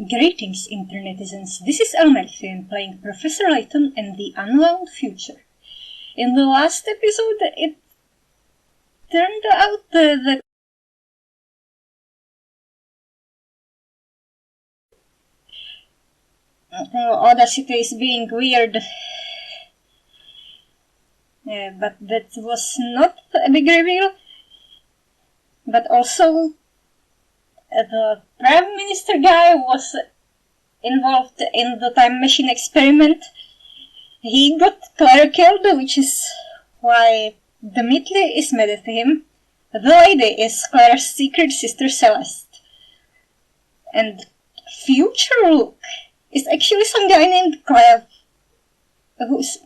Greetings, internetizens. This is Elmerthien playing Professor Layton and the Unwound Future. In the last episode, it turned out the Audacity is being weird, but that was not a big reveal. But also, the Prime Minister guy was involved in the time machine experiment. He got Claire killed, which is why Dmitri is mad at him. The lady is Claire's secret sister Celeste. And future Luke is actually some guy named Clive, who's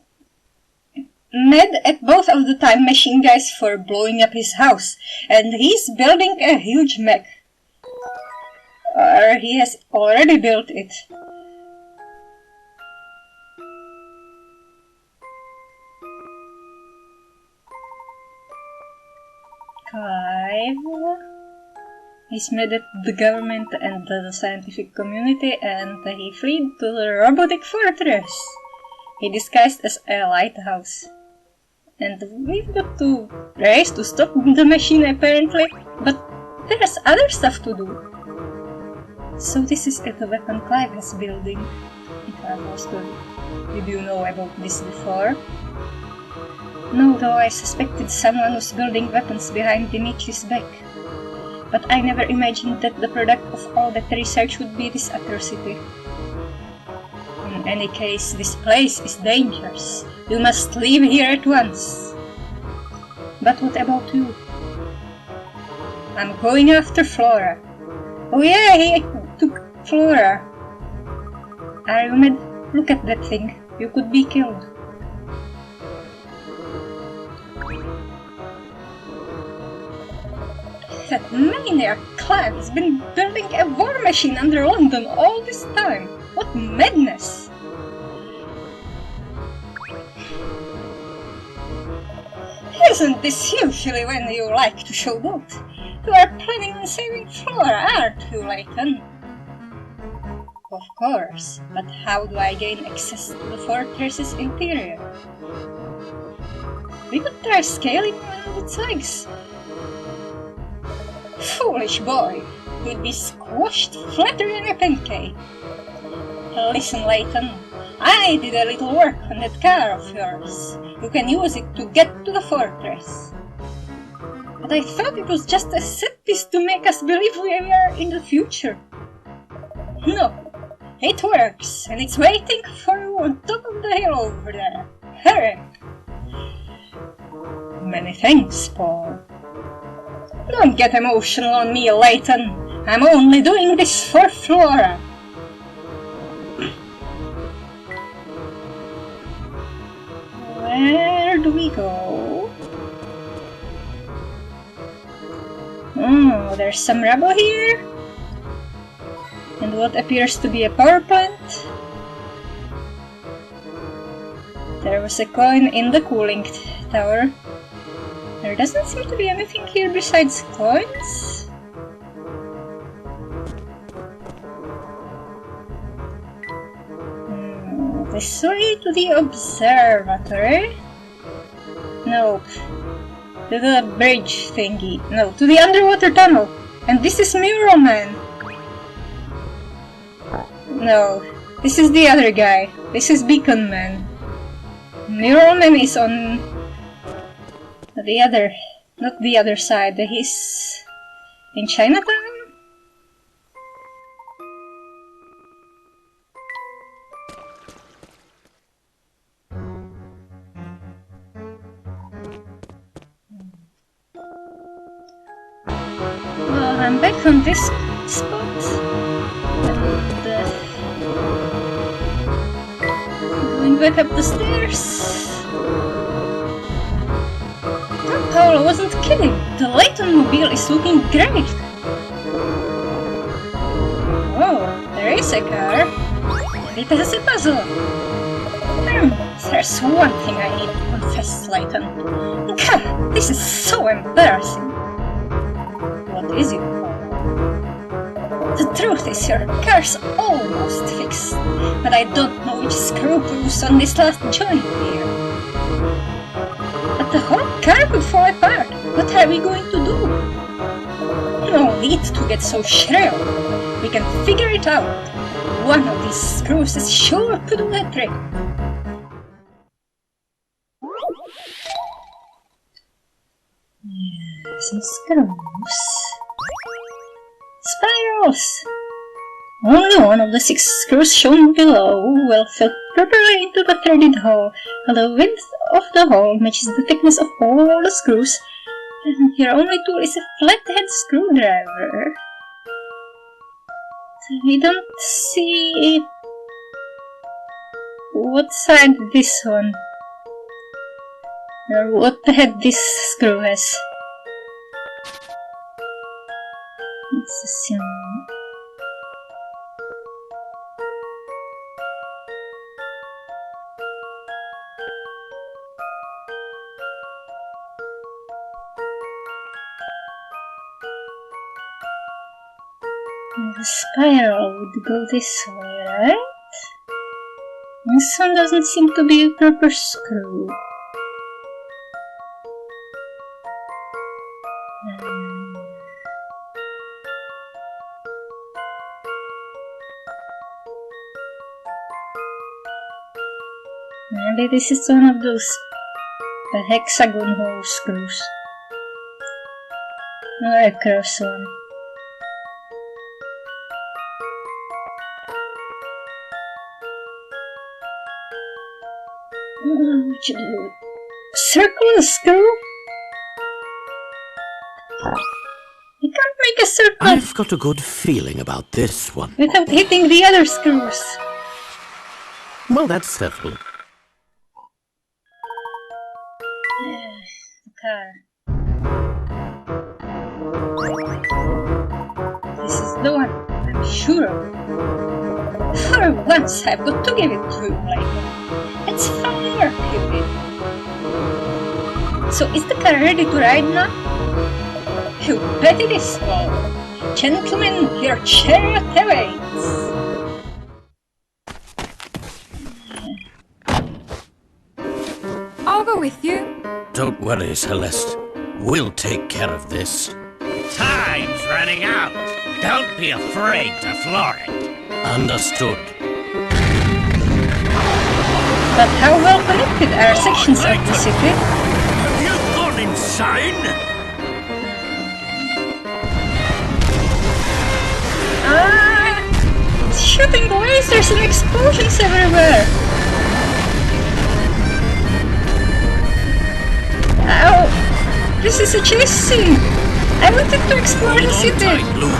mad at both of the time machine guys for blowing up his house, and he's building a huge mech. Or he has already built it. Clive is mad at the government and the scientific community, and he fled to the robotic fortress. He disguised as a lighthouse. And we've got to race to stop the machine apparently, but there's other stuff to do. So this is the weapon Clive is building. Did you know about this before? No, though I suspected someone was building weapons behind Dimitri's back. But I never imagined that the product of all that research would be this atrocity. In any case, this place is dangerous. You must leave here at once. But what about you? I'm going after Flora. Oh yeah, he took Flora. Are you mad? Look at that thing. You could be killed. That maniac Clive has been building a war machine under London all this time. What madness! Isn't this usually when you like to show both? You are planning on saving Flora, aren't you, Layton? Of course, but how do I gain access to the fortress's interior? We could try scaling one of its legs. Foolish boy, you'd be squashed flatter than a pancake. Listen, Layton, I did a little work on that car of yours. You can use it to get to the fortress. But I thought it was just a set piece to make us believe we are in the future. No, it works, and it's waiting for you on top of the hill over there. Hurry! Many thanks, Paul. Don't get emotional on me, Layton. I'm only doing this for Flora. Where do we go? Oh, there's some rubble here. And what appears to be a power plant. There was a coin in the cooling tower. There doesn't seem to be anything here besides coins. This way to the observatory? Nope. To the bridge thingy. No, to the underwater tunnel. And this is Mural Man. No, this is the other guy. This is Beacon Man. Mural Man is on the other, not the other side. He's in Chinatown? Well, I'm back on this spot. And going back up the stairs. Paul wasn't kidding. The Layton mobile is looking great. Oh, there is a car. And it has a puzzle. There's one thing I need to confess, Layton. God, this is so embarrassing. What is it, Paul? The truth is your car's almost fixed, but I don't know which screw to use on this last joint here. But the whole car could fall apart. What are we going to do? No need to get so shrill. We can figure it out. One of these screws is sure to do the trick. Some screws. Spirals! Only one of the 6 screws shown below will fit properly into the threaded hole, while the width of the hole matches the thickness of all the screws, and your only tool is a flathead screwdriver. We don't see what side this one, or what head this screw has. Let's assume. The spiral would go this way, right? This one doesn't seem to be a proper screw. Maybe this is one of those hexagon hole screws. Or a cross one. Circle screw? You can't make a circle. I've got a good feeling about this one. Without hitting the other screws. Well, that's settled. This is the one, I'm sure of it. For once, I've got to give it to you, Layton. It's fine work you did. So is the car ready to ride now? You bet it is, Clive. Gentlemen, your chariot awaits. I'll go with you. Don't worry, Celeste. We'll take care of this. Time's running out. Don't be afraid to floor it. Understood. But how well connected are sections of the city? Have you gone insane? It's shooting lasers and explosions everywhere. Ow! This is a chase scene! I wanted to explore the city! Tight, Luke.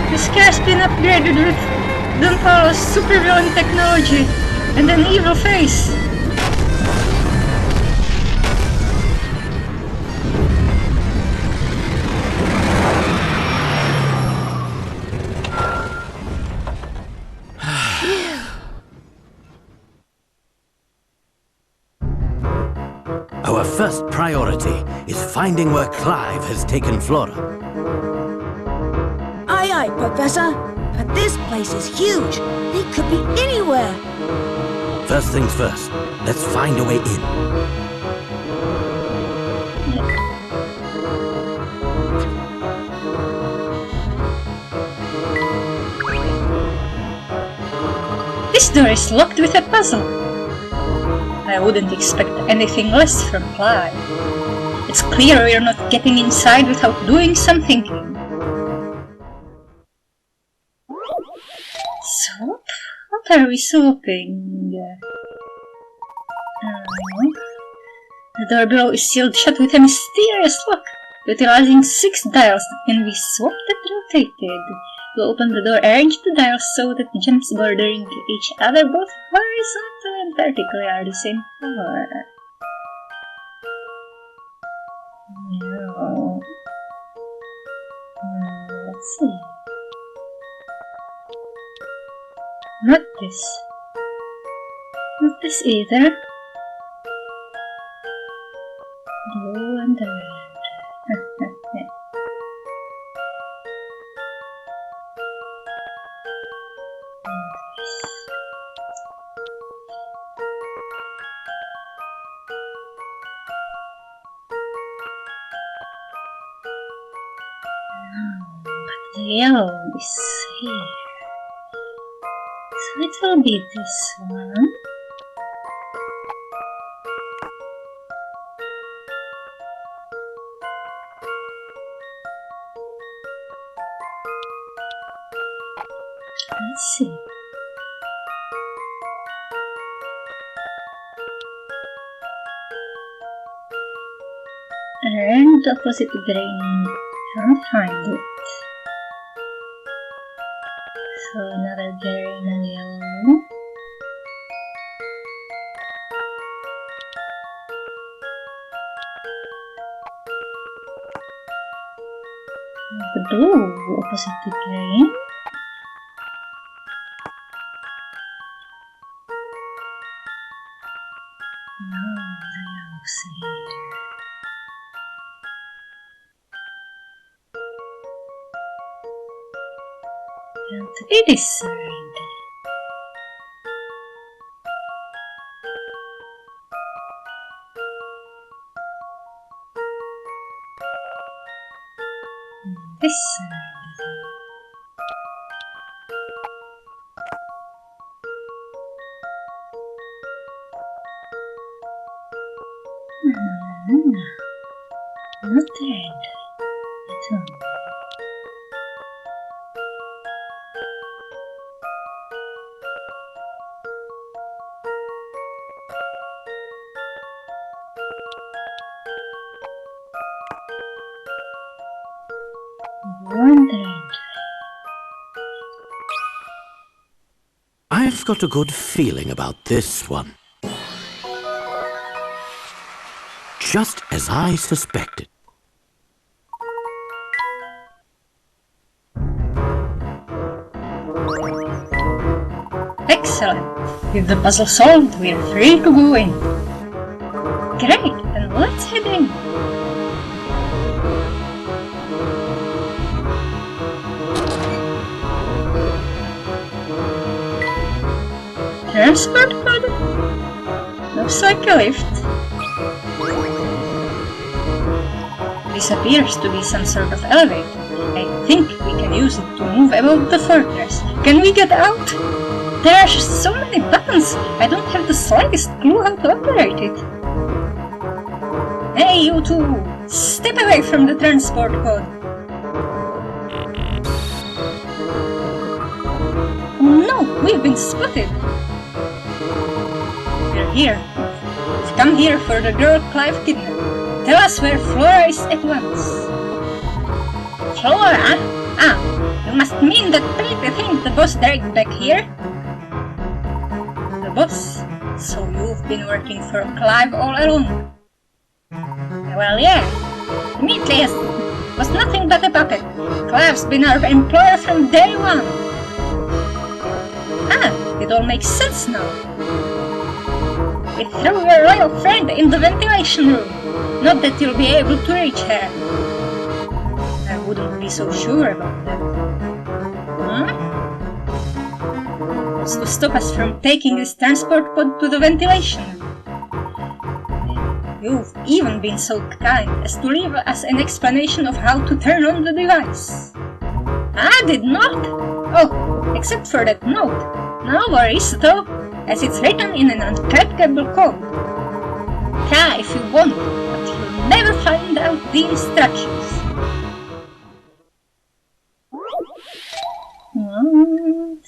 This car's been upgraded with Dunpal's supervillain technology and an evil face. Our first priority is finding where Clive has taken Flora. Aye, aye, Professor. But this place is huge. They could be anywhere. First things first, let's find a way in. This door is locked with a puzzle. I wouldn't expect anything less from Clive. It's clear we're not getting inside without doing some thinking. Soap? What are we soaping? The door below is sealed shut with a mysterious lock, utilizing 6 dials that can be swapped and rotated. To open the door, arrange the dials so that the gems bordering each other, both horizontally and vertically, are the same color. No. Let's see. Not this. Not this either. Blue and red. The yellow is here. So it will be this one. Let's see. And opposite green, can't find it. So another green and yellow. The blue opposite the green. No, the yellow's here. And it is red. This red. Not red at all. Blue and red. I've got a good feeling about this one. Just as I suspected. Excellent! With the puzzle solved, we're free to go in. Great, then let's head in. Transport pod? Looks like a lift. This appears to be some sort of elevator. I think we can use it to move about the fortress. Can we get out? There are so many buttons, I don't have the slightest clue how to operate it. Hey, you two! Step away from the transport pod! Oh no, we've been spotted! We're here. We've come here for the girl Clive kidnapped. Tell us where Flora is at once. Flora? Ah, you must mean that pretty thing the boss dragged back here? The boss? So you've been working for Clive all along? Well, yeah. Demetrius was nothing but a puppet. Clive's been our employer from day one. Ah, it all makes sense now. We threw your royal friend in the ventilation room. Not that you'll be able to reach her. I wouldn't be so sure about that. Huh? What's to stop us from taking this transport pod to the ventilation room? You've even been so kind as to leave us an explanation of how to turn on the device. I did not? Oh, except for that note. No worries though, as it's written in an uncrackable code. Try if you want, but you'll never find out the instructions. What?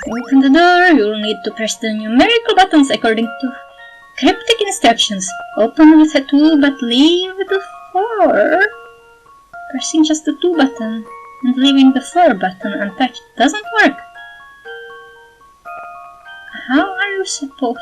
To open the door, you'll need to press the numerical buttons according to cryptic instructions. Open with a 2 but leave the 4. Pressing just the 2 button and leaving the 4 button untouched doesn't work. How are you supposed?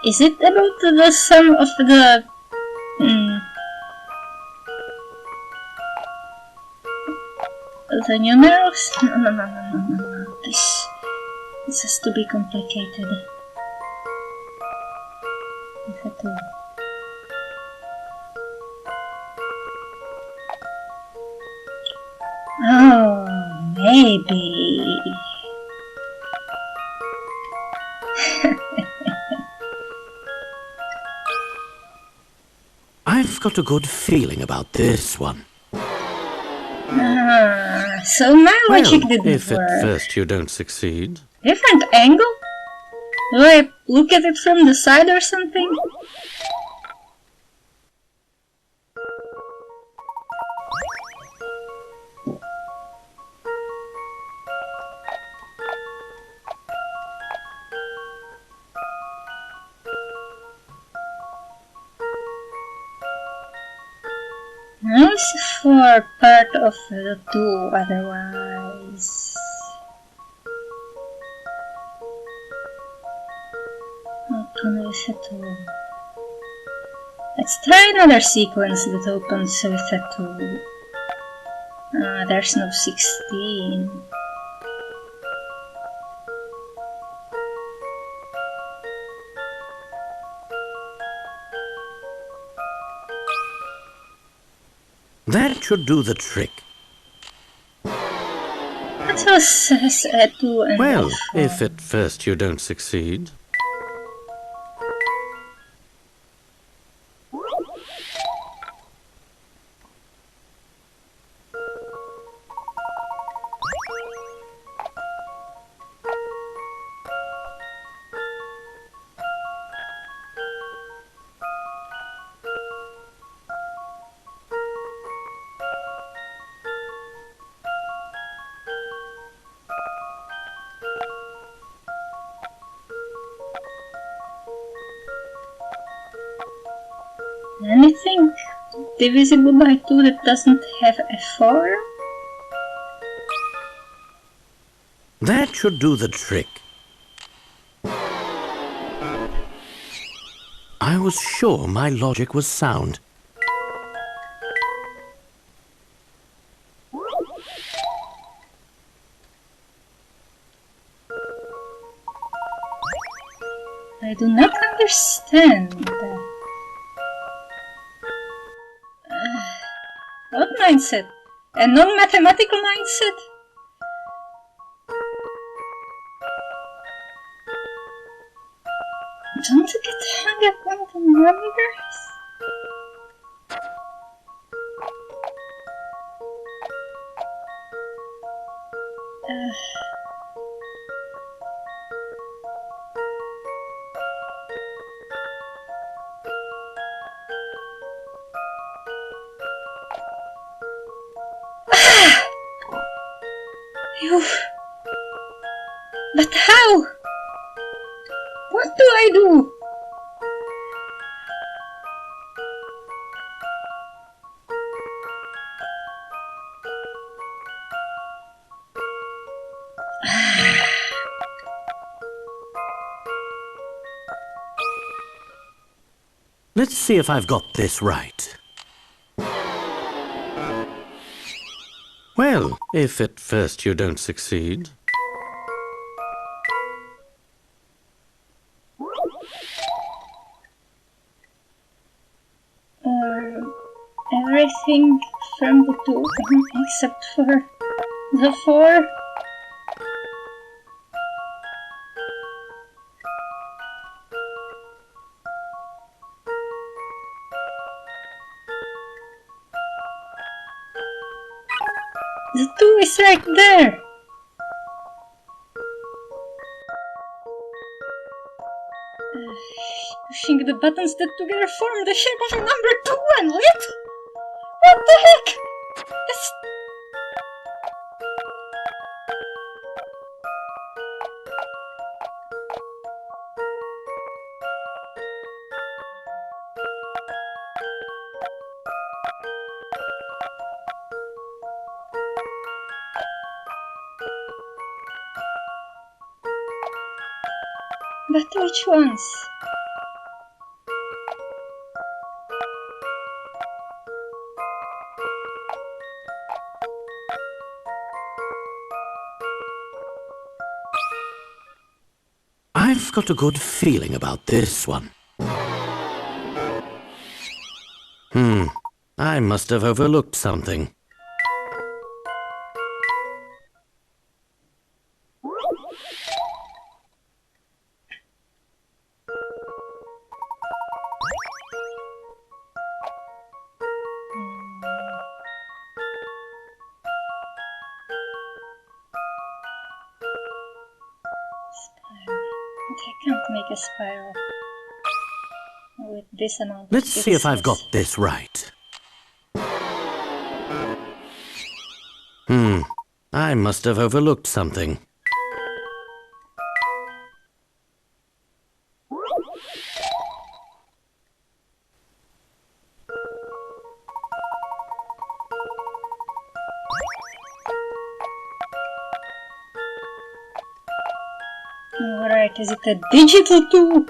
Is it about the sum of the... the numerals? No. This has to be complicated. Oh, maybe. I've got a good feeling about this one. So my logic didn't if work. at first you don't succeed. Different angle? Do I look at it from the side or something? Nice for part of the two, otherwise. Let's try another sequence that opens with a 2. There's no 16. That should do the trick. That was a 2 and Well, a 4. if at first you don't succeed. Anything divisible by 2 that doesn't have a 4? That should do the trick. I was sure my logic was sound. I do not understand. What mindset? A non-mathematical mindset? Don't get hung up on the numbers? But how? What do I do? Let's see if I've got this right. Well, if at first you don't succeed. Everything from the 2 except for the 4. The 2 is right there. Pushing the buttons that together form the shape of a number 2 and lit? What the heck? It's... But which ones? I've got a good feeling about this one. I must have overlooked something. But I can't make a spiral with this amount of Let's see if I've got pieces. this right. I must have overlooked something. Alright, is it a digital too?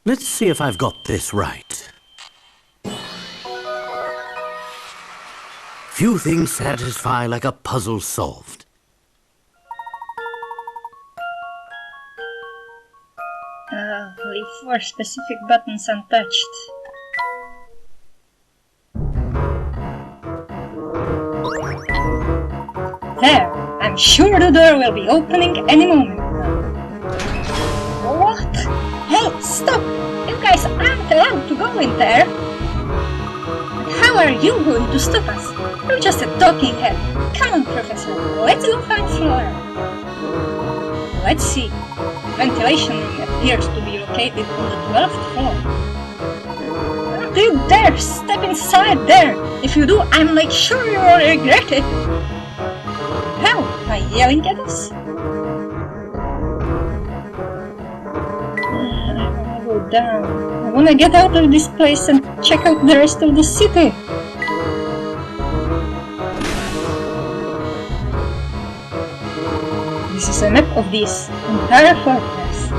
Let's see if I've got this right. Few things satisfy like a puzzle solved. Leave 4 specific buttons untouched. There! I'm sure the door will be opening any moment now. What? Hey, stop! You guys aren't allowed to go in there! How are you going to stop us? You're just a talking head. Come on, Professor, let's go find Flora. Let's see. Ventilation room appears to be located on the 12th floor. Don't you dare step inside there! If you do, I'm sure you will regret it! How? By yelling at us? I wanna go down. I wanna get out of this place and check out the rest of the city. This is a map of this entire fortress.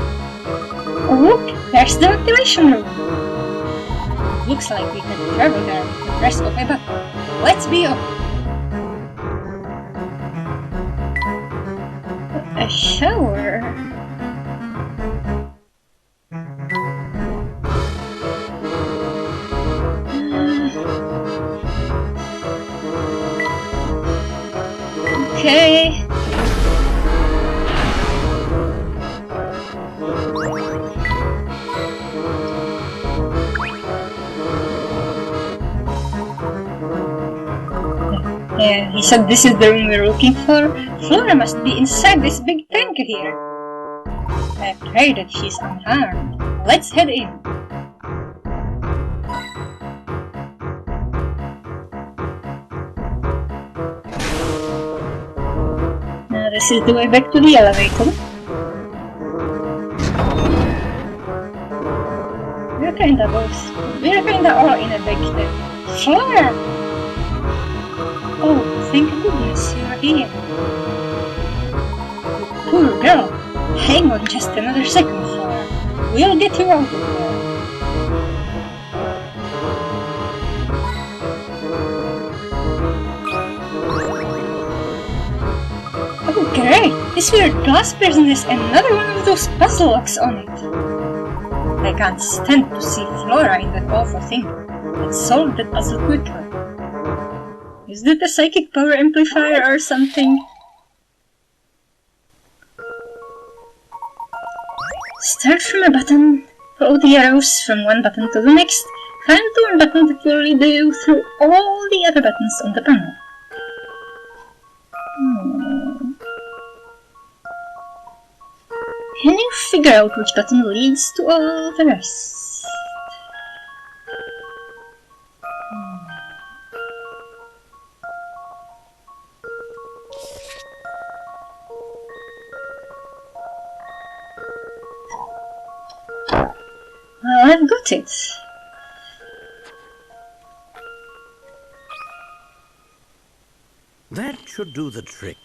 Oh look, there's the ventilation room. It looks like we can travel there with the press of a button. Let's be off. A shower? Okay. Yeah, he said this is the room we're looking for. Flora must be inside this big tank here. I pray that she's unharmed. Let's head in. Now this is the way back to the elevator. We're kinda all in a big tank. Flora! Oh, thank goodness you're here. Poor girl. Hang on just another second, Flora. We'll get you out of there. Oh, great! This weird glass person has another one of those puzzle locks on it. I can't stand to see Flora in that awful thing. Let's solve that puzzle quickly. Is that a psychic power amplifier or something? Start from a button, follow the arrows from one button to the next, find the one button that will lead you through all the other buttons on the panel. Can you figure out which button leads to all the rest? Well, I've got it. That should do the trick.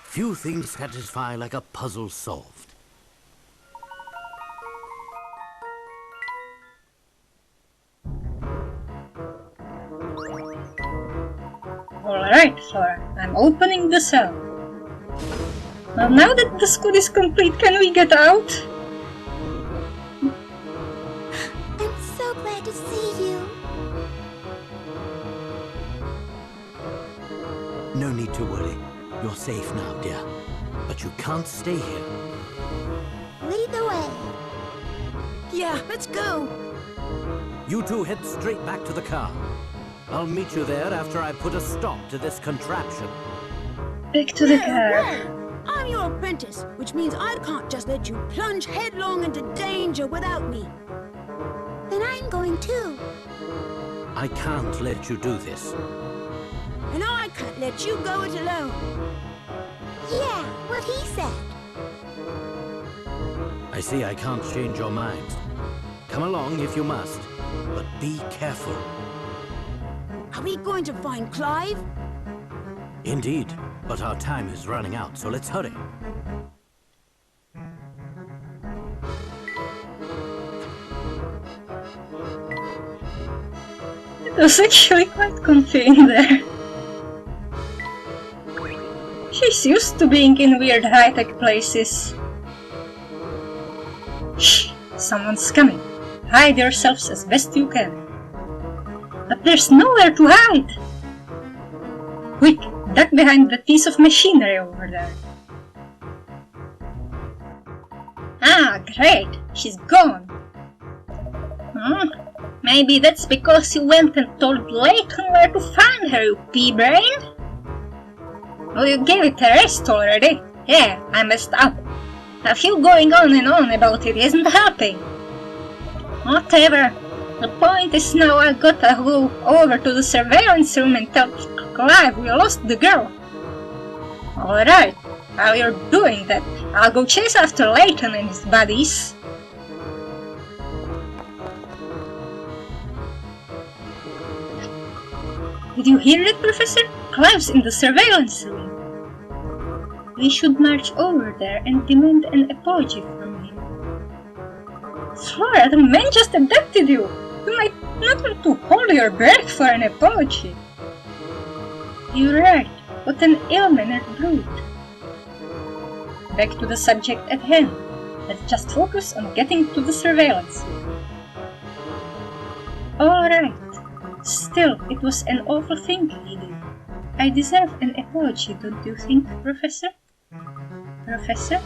Few things satisfy like a puzzle solved. Alright, Flora, I'm opening the cell. Well, now that the squad is complete, can we get out? I'm so glad to see you. No need to worry. You're safe now, dear. But you can't stay here. Lead the way. Yeah, let's go. You two head straight back to the car. I'll meet you there after I put a stop to this contraption. Back to the car. Whoa. I'm your apprentice, which means I can't just let you plunge headlong into danger without me. Then I'm going too. I can't let you do this. And I can't let you go it alone. Yeah, what he said. I see I can't change your minds. Come along if you must, but be careful. Are we going to find Clive? Indeed, but our time is running out, so let's hurry. It was actually quite comfy in there. She's used to being in weird high-tech places. Shh! Someone's coming. Hide yourselves as best you can. But there's nowhere to hide! Quick, duck behind that piece of machinery over there. Ah, great! She's gone! Maybe that's because you went and told Layton where to find her, you pea-brain? Well, you gave it a rest already. Yeah, I messed up. A few going on and on about it isn't helping. Whatever. The point is now I gotta go over to the surveillance room and tell Clive we lost the girl. Alright, while you're doing that, I'll go chase after Layton and his buddies. Did you hear that, Professor? Clive's in the surveillance room. We should march over there and demand an apology from him. Flora, the man just abducted you. You might not want to hold your breath for an apology. You're right. What an ill-mannered brute. Back to the subject at hand. Let's just focus on getting to the surveillance room. Alright. Still, it was an awful thing he did. I deserve an apology, don't you think, Professor? Professor?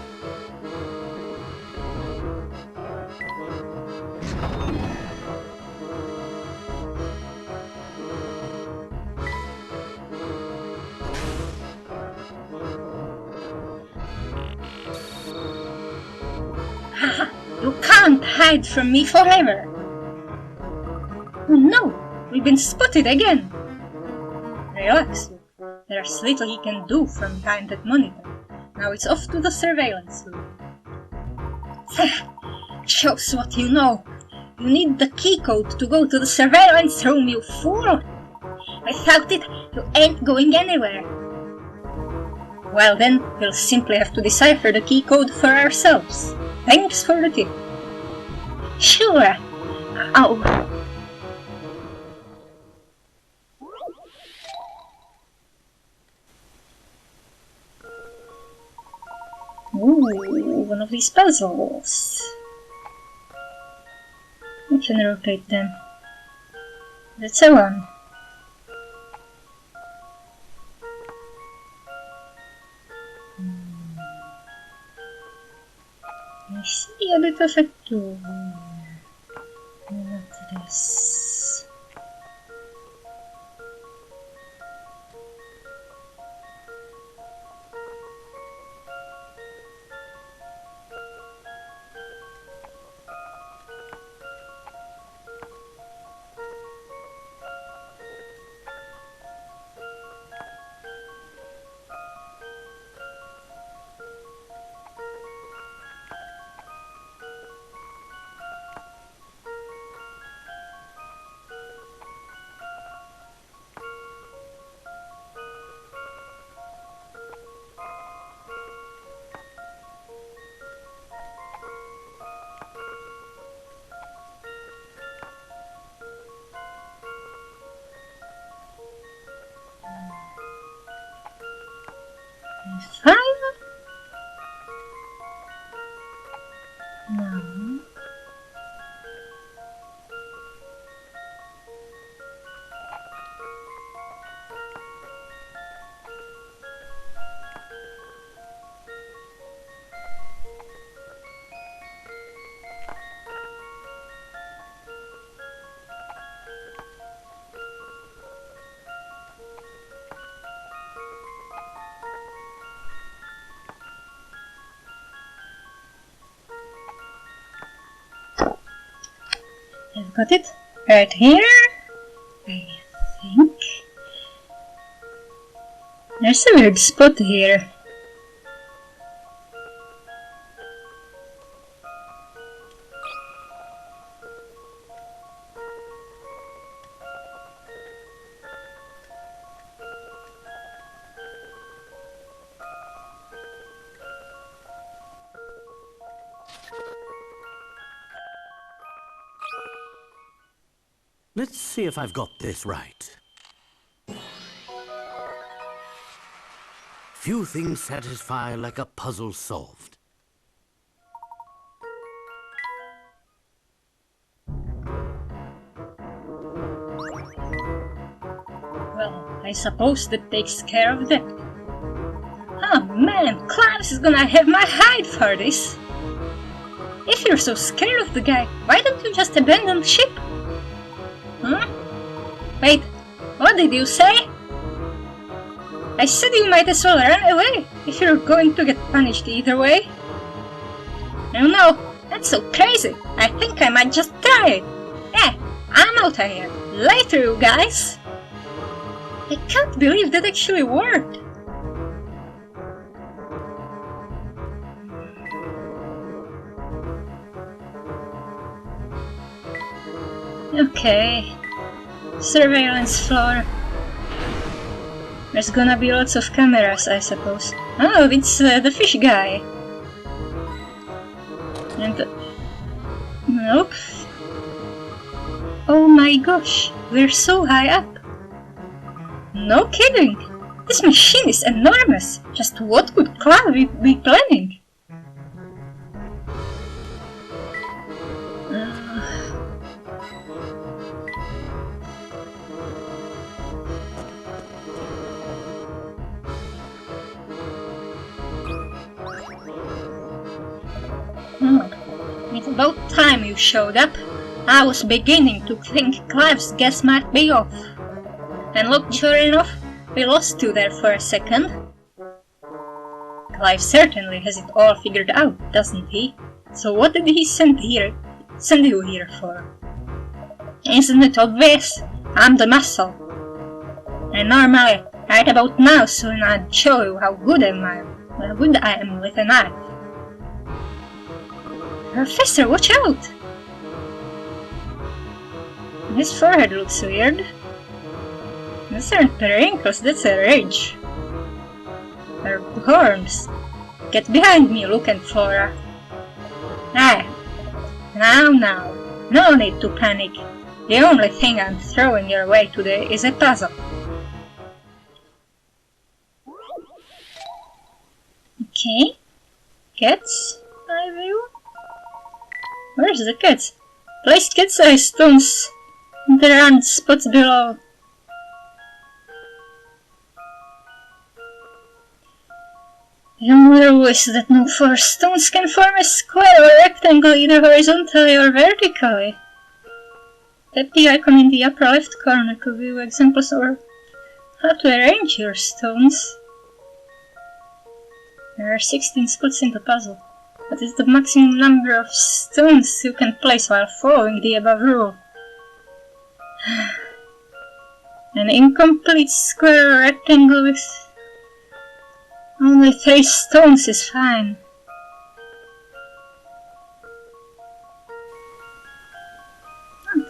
Haha! You can't hide from me forever! Oh no! We've been spotted again! Relax, Luke. There's little he can do from behind that monitor. Now it's off to the surveillance room. Shows what you know. You need the key code to go to the surveillance room, you fool! Without it, you ain't going anywhere. Well then, we'll simply have to decipher the key code for ourselves. Thanks for the tip. Sure. Ow. Ooh, one of these puzzles. I can rotate them. That's a one. I see a bit of a two. Not this. 5? No. I've got it right here, I think. There's a weird spot here. Let's see if I've got this right. Few things satisfy like a puzzle solved. Well, I suppose that takes care of that. Oh man, Clive is gonna have my hide for this. If you're so scared of the guy, why don't you just abandon ship? Huh? Wait, what did you say? I said you might as well run away if you're going to get punished either way. No, that's so crazy. I think I might just try it. Yeah, I'm out of here. Later, you guys. I can't believe that actually worked. Okay, surveillance floor. There's gonna be lots of cameras, I suppose. Oh, it's the fish guy. And... nope. Oh my gosh, we're so high up. No kidding! This machine is enormous! Just what could Clive be planning? It's about time you showed up. I was beginning to think Clive's guess might be off. And look, sure enough, we lost you there for a second. Clive certainly has it all figured out, doesn't he? So what did he send you here for? Isn't it obvious? I'm the muscle. And normally, right about now, soon I'd show you how good I am with a knife. Professor, watch out! His forehead looks weird. Those aren't wrinkles, that's a ridge. Or horns. Get behind me, Luke and Flora. Ah, now. No need to panic. The only thing I'm throwing your way today is a puzzle. Okay. Cats, I view. Where's the cats? Place cat-sized stones. There aren't spots below. Your wish that no four stones can form a square or rectangle either horizontally or vertically. Tap the icon in the upper left corner to view examples or how to arrange your stones. There are 16 spots in the puzzle. What is the maximum number of stones you can place while following the above rule? An incomplete square or rectangle with only 3 stones is fine. What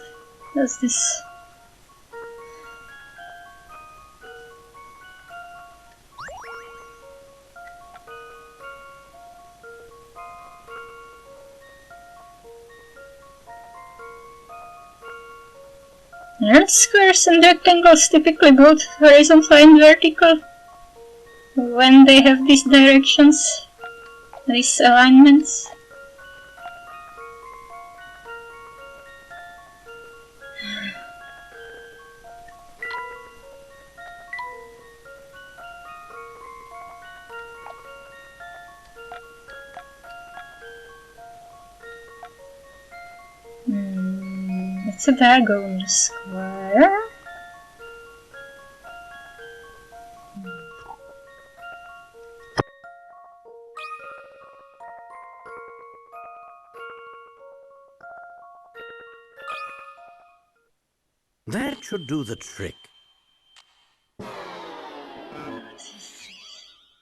does this? Aren't squares and rectangles typically both horizontal and vertical? when they have these directions, these alignments. It's a diagonal square. That should do the trick.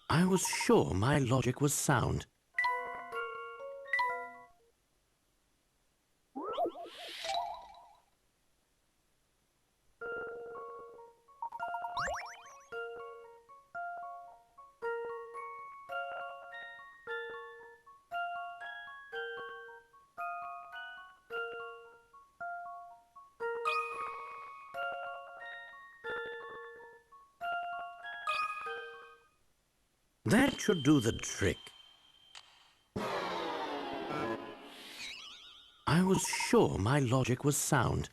I was sure my logic was sound. That should do the trick. I was sure my logic was sound.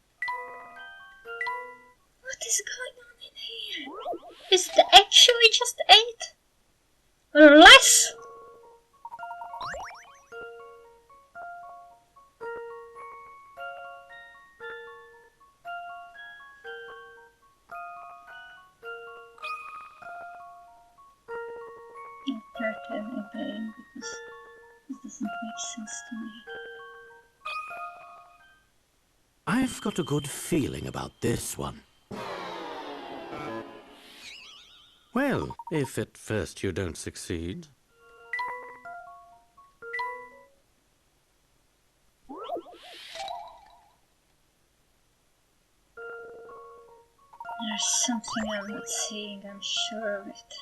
What is going on in here? Is it actually just 8? Or less? Again, because this doesn't make sense to me. I've got a good feeling about this one. Well, if at first you don't succeed. There's something I'm not seeing, I'm sure of it.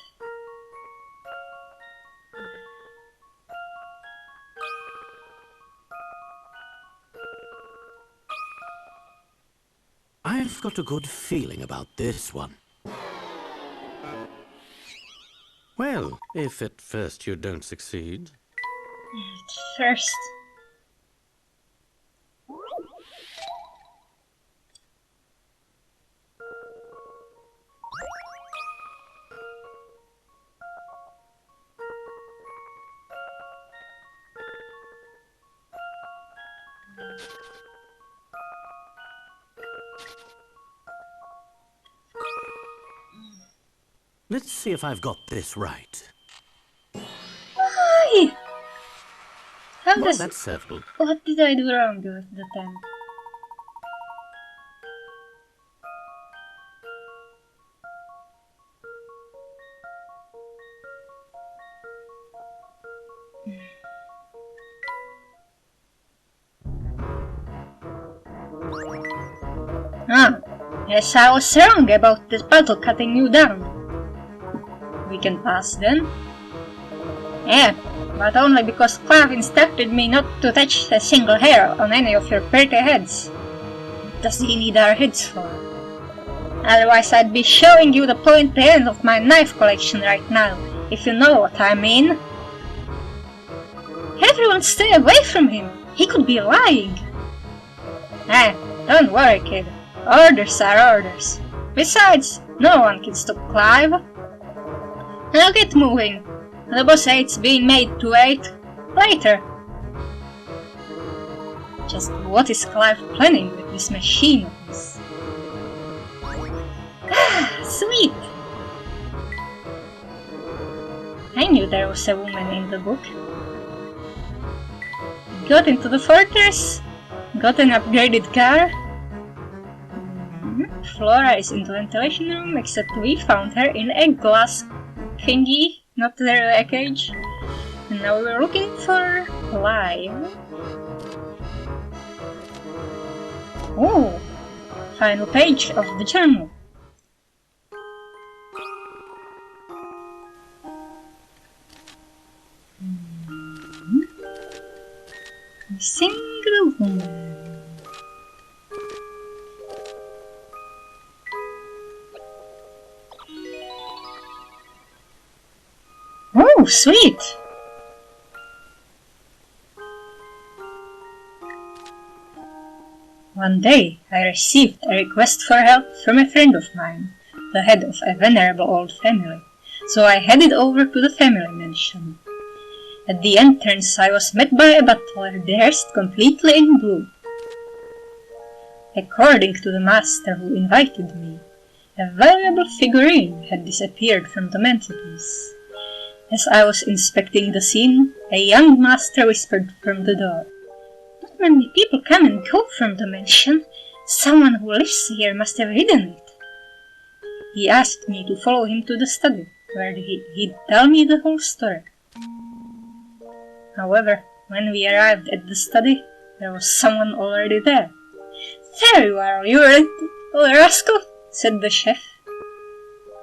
I've got a good feeling about this one. Well, if at first you don't succeed. At first. Let's see if I've got this right. Why? How Well, does... that's settled. What did I do wrong with the time? Ah, yes, I was wrong about this battle cutting you down. We can pass then. Yeah, but only because Clive instructed me not to touch a single hair on any of your pretty heads. What does he need our heads for? Otherwise I'd be showing you the pointy end of my knife collection right now, if you know what I mean. Everyone stay away from him! He could be lying! Ah, don't worry, kid. Orders are orders. Besides, no one can stop Clive. Now get moving. The boss 8's being made to wait later. Just what is Clive planning with this machine of his? Ah, sweet! I knew there was a woman in the book. Got into the fortress, got an upgraded car. Flora is in the ventilation room, except we found her in a glass thingy, not really a cage. And now we're looking for Clive. Oh, final page of the journal. A single woman. Oh, sweet! One day, I received a request for help from a friend of mine, the head of a venerable old family, so I headed over to the family mansion. At the entrance, I was met by a butler dressed completely in blue. According to the master who invited me, a valuable figurine had disappeared from the mantelpiece. As I was inspecting the scene, a young master whispered from the door, "Not many people come and go from the mansion. Someone who lives here must have hidden it." He asked me to follow him to the study, where he'd tell me the whole story. However, when we arrived at the study, there was someone already there. "There you are, you little rascal," said the chef.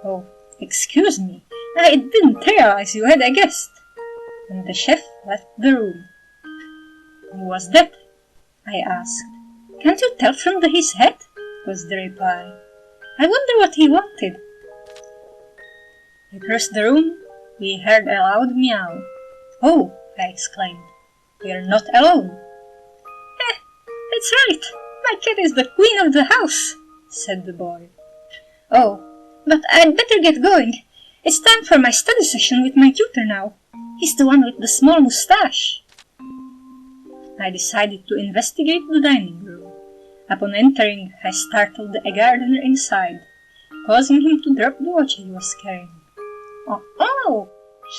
"Oh, excuse me, I didn't realize you had a guest." And the chef left the room. "Who was that?" I asked. "Can't you tell from his hat?" was the reply. "I wonder what he wanted." Across the room, we heard a loud meow. "Oh," I exclaimed, "we're not alone." "That's right, my cat is the queen of the house," said the boy. "Oh, but I'd better get going. It's time for my study session with my tutor now. He's the one with the small moustache." I decided to investigate the dining room. Upon entering, I startled a gardener inside, causing him to drop the watch he was carrying. "Oh,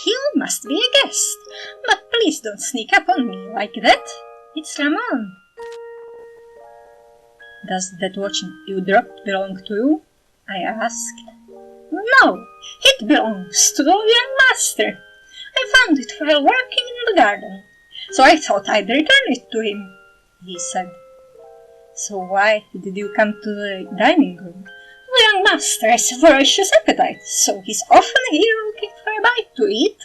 you must be a guest, but please don't sneak up on me like that. It's Ramon." "Does that watch you dropped belong to you?" I asked. "No, it belongs to the young master. I found it while working in the garden, so I thought I'd return it to him," he said. "So why did you come to the dining room?" "The young master has a voracious appetite, so he's often here looking for a bite to eat."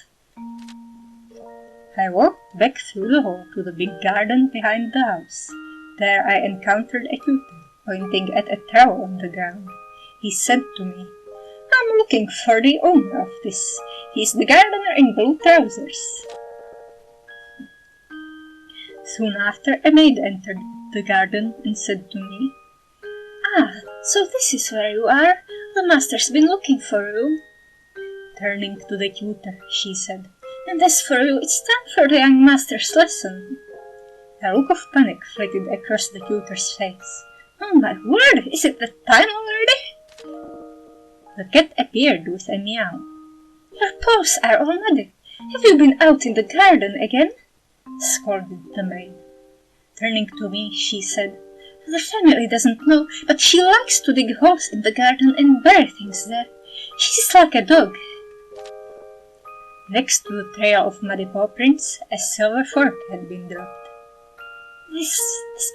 I walked back through the hall to the big garden behind the house. There I encountered a tutor, pointing at a trowel on the ground. He said to me, "I'm looking for the owner of this. He's the gardener in blue trousers." Soon after, a maid entered the garden and said to me, "Ah, so this is where you are. The master's been looking for you." Turning to the tutor, she said, "And as for you, it's time for the young master's lesson." A look of panic flitted across the tutor's face. "Oh my word, is it that time already?" The cat appeared with a meow. "Your paws are all muddy. Have you been out in the garden again?" scolded the maid. Turning to me, she said, "The family doesn't know, but she likes to dig holes in the garden and bury things there. She's like a dog." Next to the trail of muddy paw prints, a silver fork had been dropped. This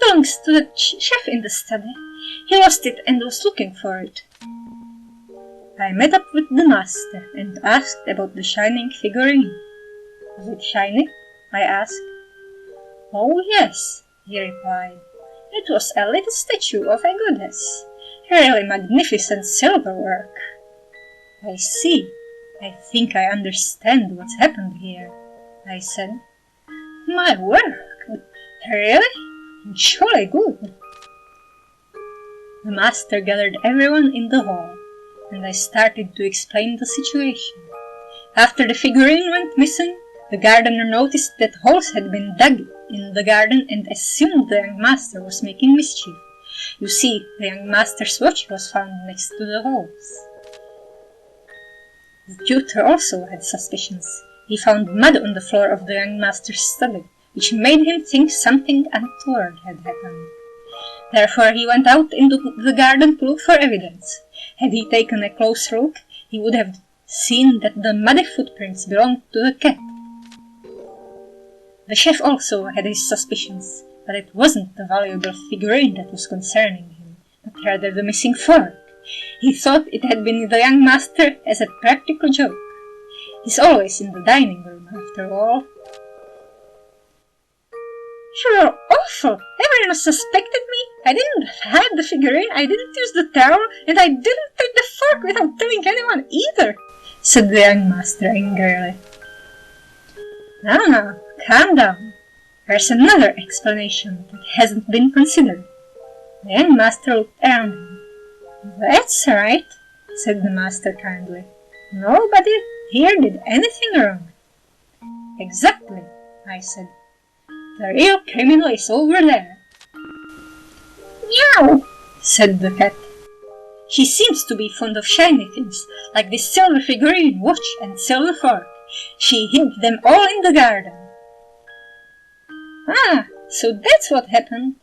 belongs to the chef in the study. He lost it and was looking for it." I met up with the master and asked about the shining figurine. "Was it shiny?" I asked. "Oh yes," he replied. "It was a little statue of a goddess. Really magnificent silver work." "I see. I think I understand what's happened here," I said. "My work? Really? Jolly good." The master gathered everyone in the hall, and I started to explain the situation. After the figurine went missing, the gardener noticed that holes had been dug in the garden and assumed the young master was making mischief. You see, the young master's watch was found next to the holes. The tutor also had suspicions. He found mud on the floor of the young master's study, which made him think something untoward had happened. Therefore he went out into the garden to look for evidence. Had he taken a close look, he would have seen that the muddy footprints belonged to the cat. The chef also had his suspicions, but it wasn't the valuable figurine that was concerning him, but rather the missing fork. He thought it had been the young master as a practical joke. He's always in the dining room, after all. "You're awful! Everyone suspected me. I didn't hide the figurine, I didn't use the towel, and I didn't take the fork without telling anyone either," said the young master angrily. Now, calm down. There's another explanation that hasn't been considered. The young master looked around him. That's right, said the master kindly. Nobody here did anything wrong. Exactly, I said. The real criminal is over there. Meow, said the cat. She seems to be fond of shiny things, like this silver figurine watch and silver fork. She hid them all in the garden. Ah, so that's what happened.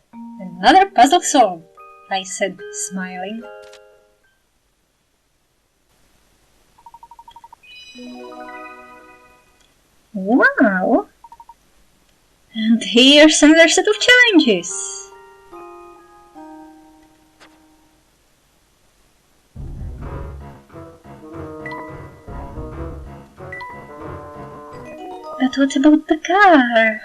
Another puzzle solved, I said, smiling. Wow! And here's another set of challenges. But what about the car?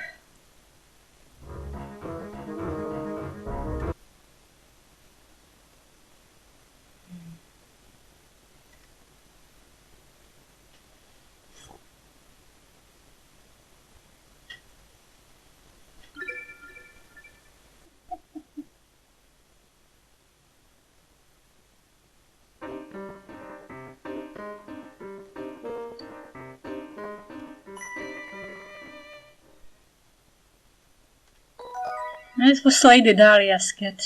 It was Lady Dahlia's cat.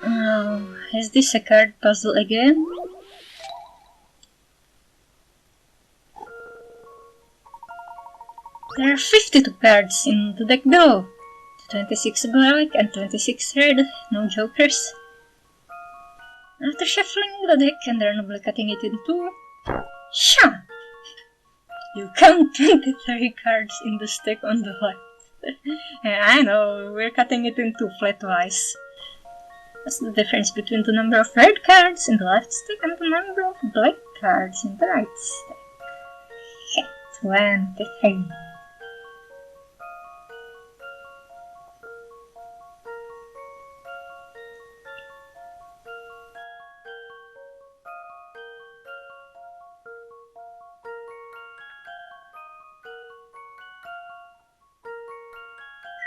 Oh, is this a card puzzle again? There are 52 cards in the deck below. 26 black and 26 red, no jokers. After shuffling the deck and randomly cutting it in two, sha! You count 23 cards in the stack on the left. Yeah, I know, we're cutting it in two flatwise. What's the difference between the number of red cards in the left stack and the number of black cards in the right stack? 23.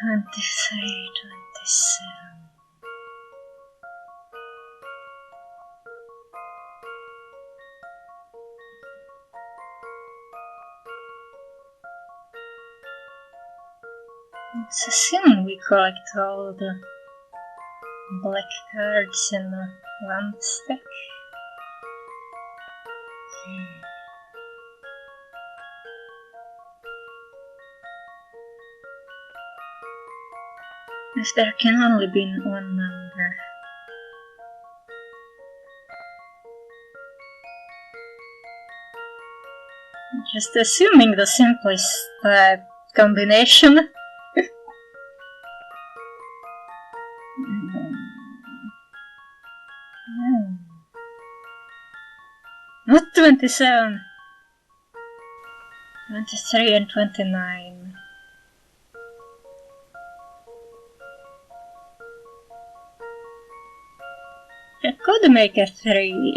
Twenty-three, 27. Let's assume we collect all the black cards in one stack. As there can only be one number. Just assuming the simplest combination. Not 27. 23 and 29. I could make a 3.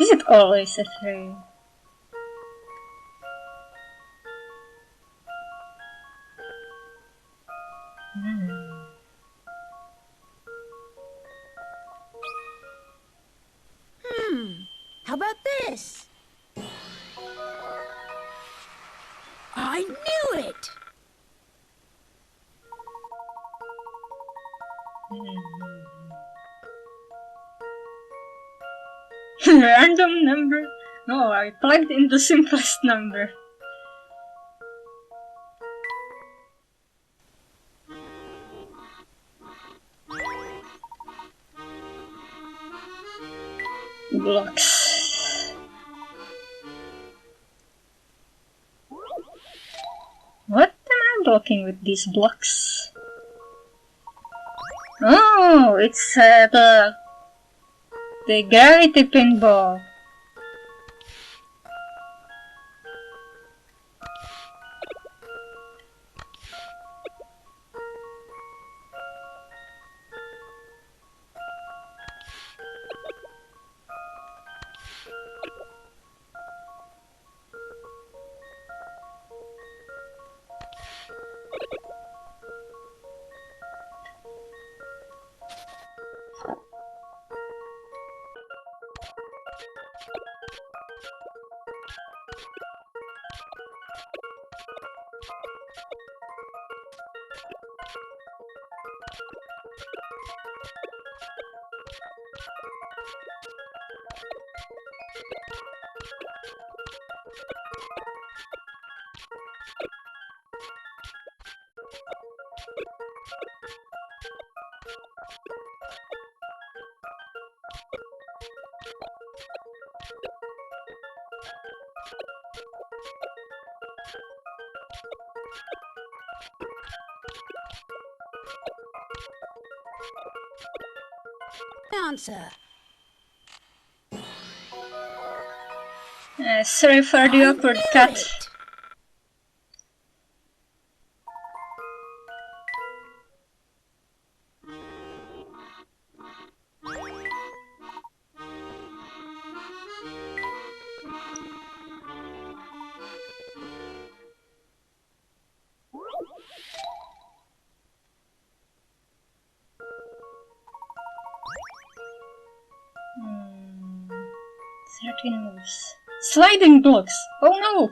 Is it always a 3? How about this? I knew it! Random number? No, I plugged in the simplest number. Blocks. What am I blocking with these blocks? Oh, it's the gravity pinball. Answer. Sorry for the awkward cut. Hmm. 13 moves. Sliding blocks! Oh no!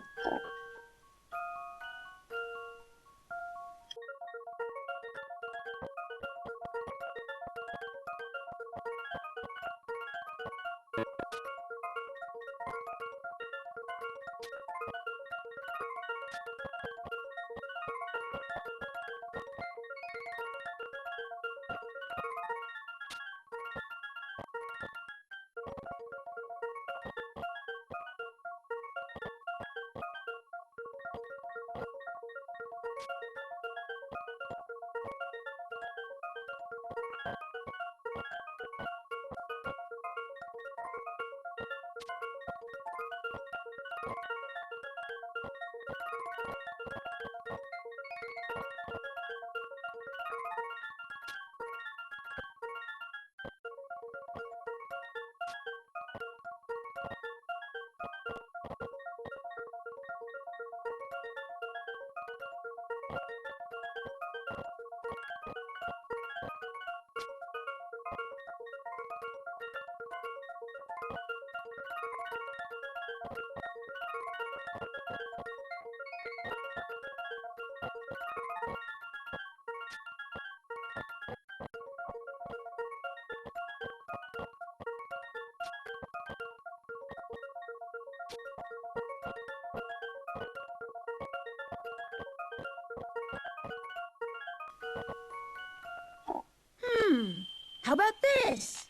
How about this?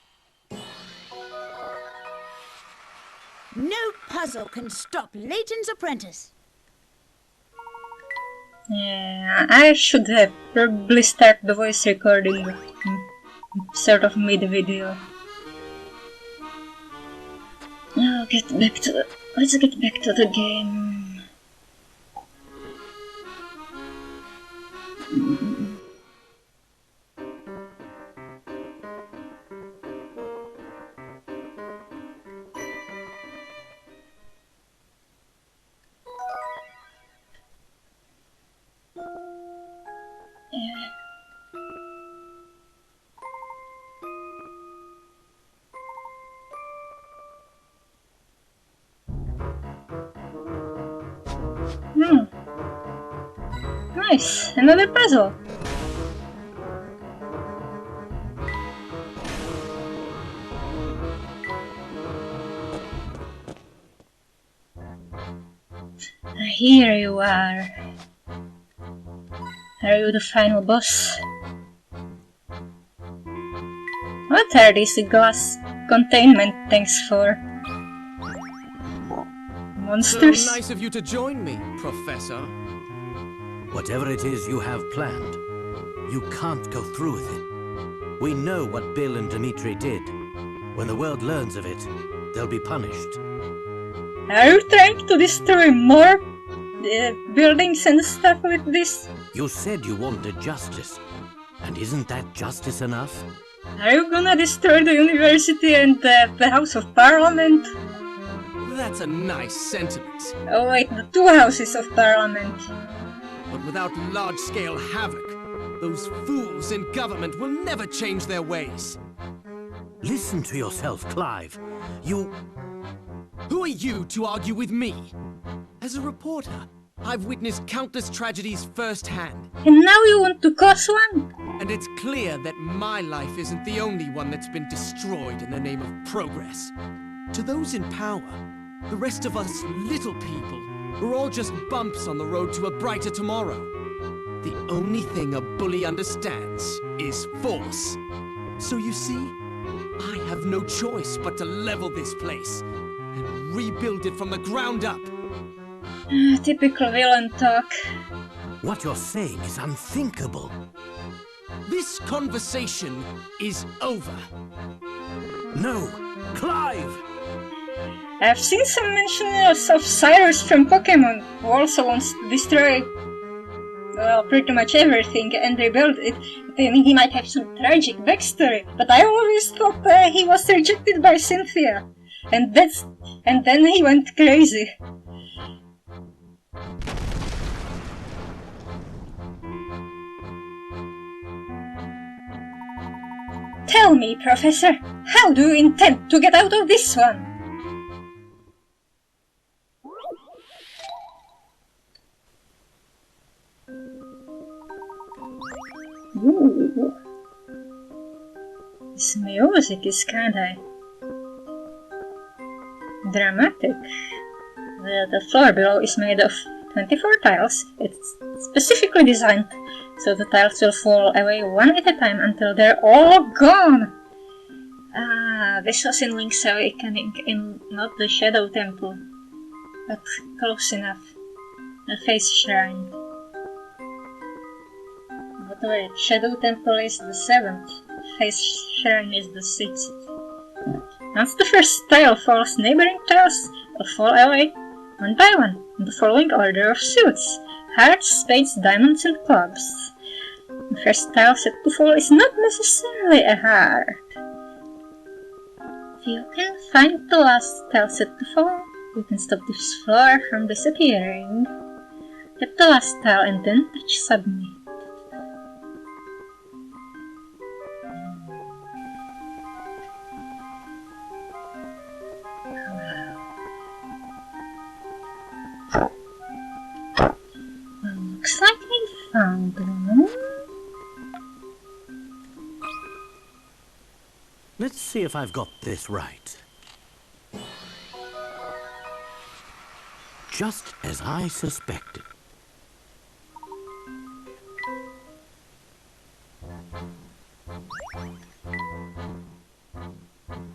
No puzzle can stop Layton's apprentice. Yeah, I should have probably start the voice recording sort of mid-video. Now let's get back to the game. Nice, another puzzle. Here you are. Are you the final boss? What are these glass containment things for? Monsters? So nice of you to join me, Professor. Whatever it is you have planned, you can't go through with it. We know what Bill and Dmitri did. When the world learns of it, they'll be punished. Are you trying to destroy more buildings and stuff with this? You said you wanted justice. And isn't that justice enough? Are you gonna destroy the university and the House of Parliament? That's a nice sentiment. Oh wait, the two houses of Parliament. But without large-scale havoc, those fools in government will never change their ways. Listen to yourself, Clive. Who are you to argue with me? As a reporter, I've witnessed countless tragedies firsthand. And now you want to cause one? And it's clear that my life isn't the only one that's been destroyed in the name of progress. To those in power, the rest of us little people, we're all just bumps on the road to a brighter tomorrow. The only thing a bully understands is force. So you see, I have no choice but to level this place and rebuild it from the ground up. Typical villain talk. What you're saying is unthinkable. This conversation is over. No! Clive! I've seen some mentions of Cyrus from Pokemon, who also wants to destroy, well, pretty much everything and rebuild it. I mean, he might have some tragic backstory, but I always thought he was rejected by Cynthia. And then he went crazy. Tell me, Professor, how do you intend to get out of this one? Ooh. This music is kinda dramatic. The floor below is made of 24 tiles. It's specifically designed so the tiles will fall away one at a time until they're all gone. This was in Link's Awakening, in not the Shadow Temple, but close enough. The Face Shrine. But wait, Shadow Temple is the 7th, Face Shrine is the 6th. Once the first tile falls, neighboring tiles will fall away, one by one, in the following order of suits: hearts, spades, diamonds, and clubs. The first tile set to fall is not necessarily a heart. If you can find the last tile set to fall, you can stop this floor from disappearing. Tap the last tile and then touch submit. Looks like I found one. Let's see if I've got this right. Just as I suspected.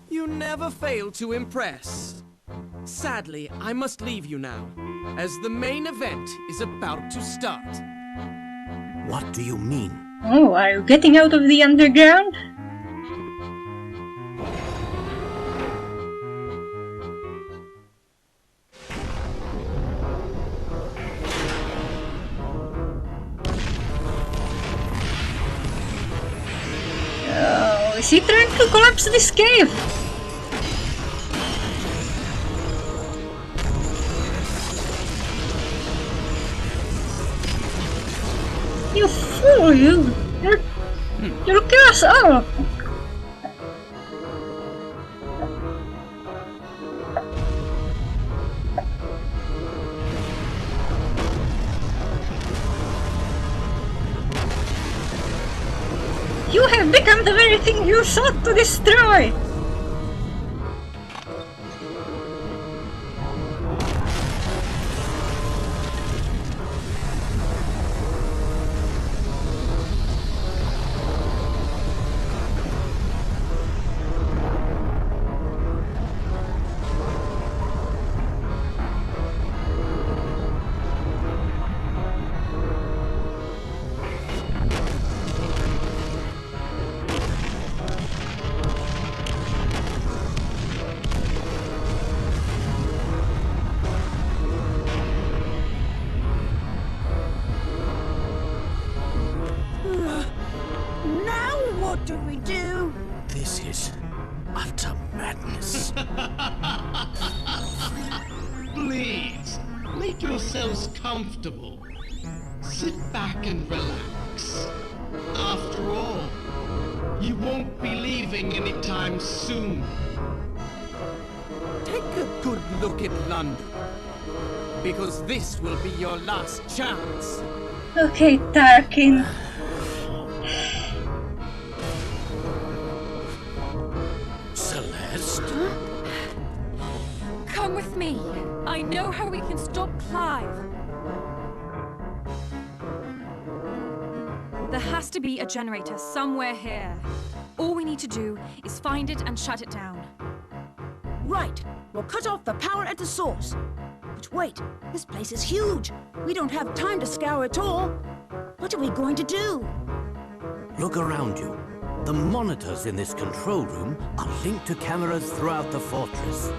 You never fail to impress. Sadly, I must leave you now, as the main event is about to start. What do you mean? Oh, are you getting out of the underground? Oh, is he trying to collapse this cave? You fool, you'll kill us all! You have become the very thing you sought to destroy! What do we do? This is utter madness. Please, make yourselves comfortable. Sit back and relax. After all, you won't be leaving anytime soon. Take a good look at London, because this will be your last chance. Okay, Tarkin. Celeste? Come with me. I know how we can stop Clive. There has to be a generator somewhere here. All we need to do is find it and shut it down. Right. We'll cut off the power at the source. But wait, this place is huge. We don't have time to scour it all. What are we going to do? Look around you. The monitors in this control room are linked to cameras throughout the fortress.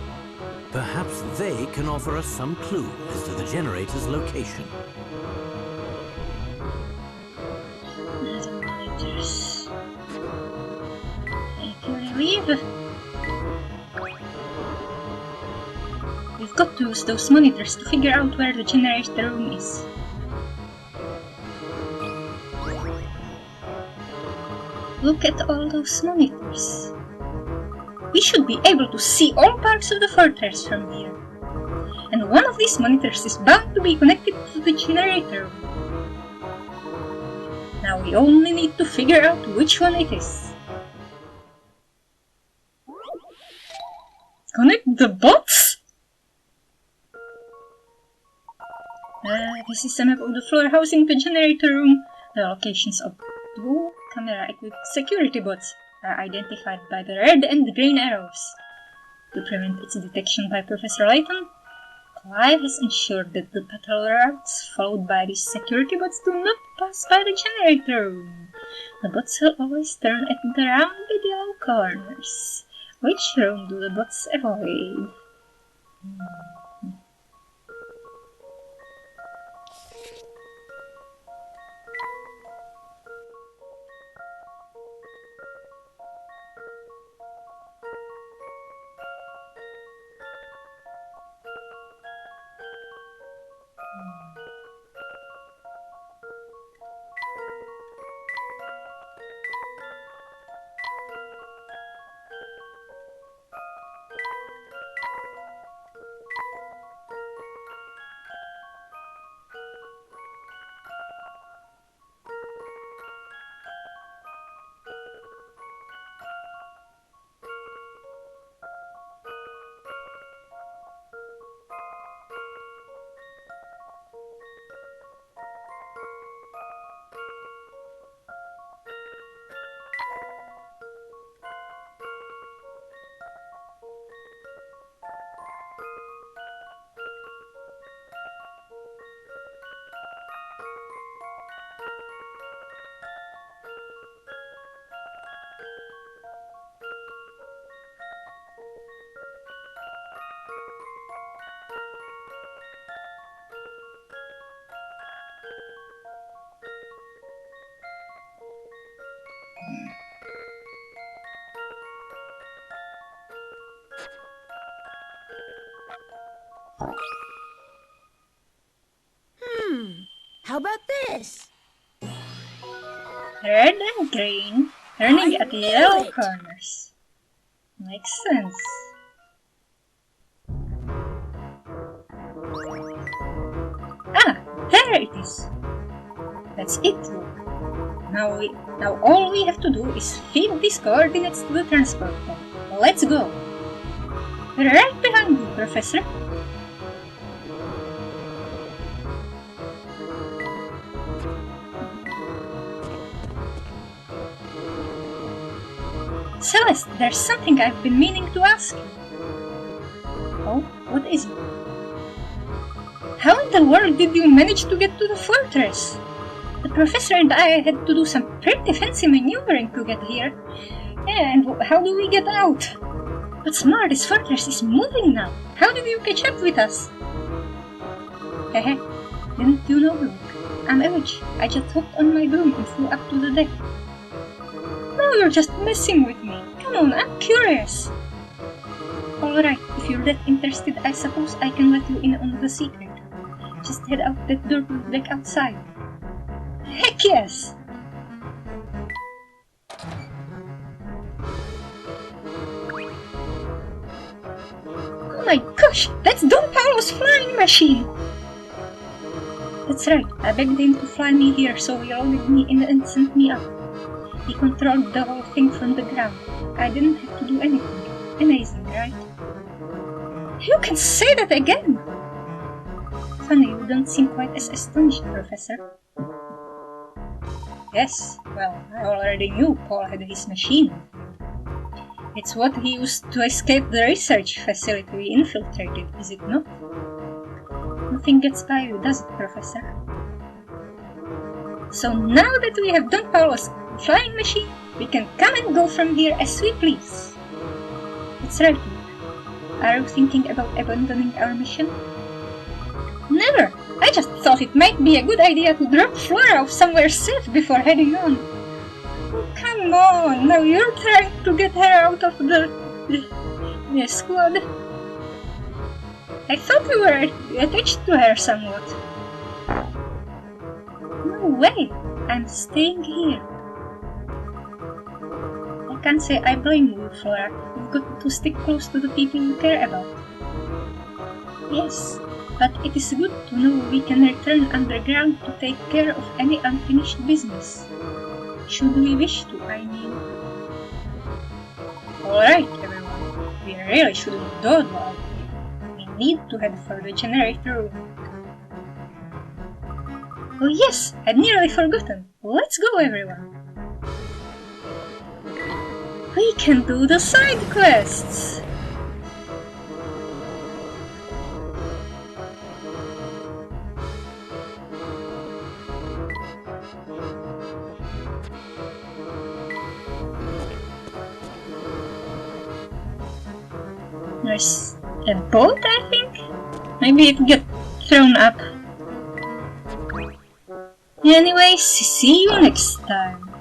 Perhaps they can offer us some clue as to the generator's location. The monitors. If you leave, we've got to use those monitors to figure out where the generator room is. Look at all those monitors. We should be able to see all parts of the fortress from here. And one of these monitors is bound to be connected to the generator room. Now we only need to figure out which one it is. Connect the bots? This is a map of the floor housing the generator room. The locations of 2 camera-equipped security bots are identified by the red and green arrows. To prevent its detection by Professor Layton, Clive has ensured that the patrol routes followed by these security bots do not pass by the generator room. The bots will always turn at the rounded yellow corners. Which room do the bots avoid? How about this? Red and green, turning at the yellow corners. Makes sense. Ah, there it is. That's it. Now all we have to do is feed these coordinates to the transport pod. Let's go. We're right behind you, Professor. Celeste, there's something I've been meaning to ask you. Oh, what is it? How in the world did you manage to get to the fortress? The professor and I had to do some pretty fancy maneuvering to get here. Yeah, and how do we get out? But smart, this fortress is moving now. How did you catch up with us? Hehe, didn't you know? Look, I'm a witch. I just hopped on my broom and flew up to the deck. No, you're just messing with me. Come on, I'm curious. Alright, if you're that interested, I suppose I can let you in on the secret. Just head out that door to the deck outside. Heck yes! Oh my gosh, that's Don Paolo's flying machine! That's right, I begged him to fly me here, so he loaded me in and sent me up. He controlled the whole thing from the ground. I didn't have to do anything. Amazing, right? You can say that again! Funny, you don't seem quite as astonished, Professor. Yes, well, I already knew Paul had his machine. It's what he used to escape the research facility we infiltrated, is it not? Nothing gets by you, does it, Professor? So now that we have Don Paolo's flying machine, we can come and go from here as we please. It's right. Are you thinking about abandoning our mission? Never! I just thought it might be a good idea to drop Flora off somewhere safe before heading on. Oh, come on, now you're trying to get her out of the squad. I thought we were attached to her somewhat. No way, I'm staying here. I can't say I blame you, Flora. You've got to stick close to the people you care about. Yes, but it is good to know we can return underground to take care of any unfinished business. Should we wish to, I mean. Alright, everyone. We really shouldn't dawdle out here. We need to head for the generator room. Oh yes, I'd nearly forgotten. Let's go, everyone. We can do the side quests! There's a boat, I think? Maybe it got thrown up. Anyways, see you next time.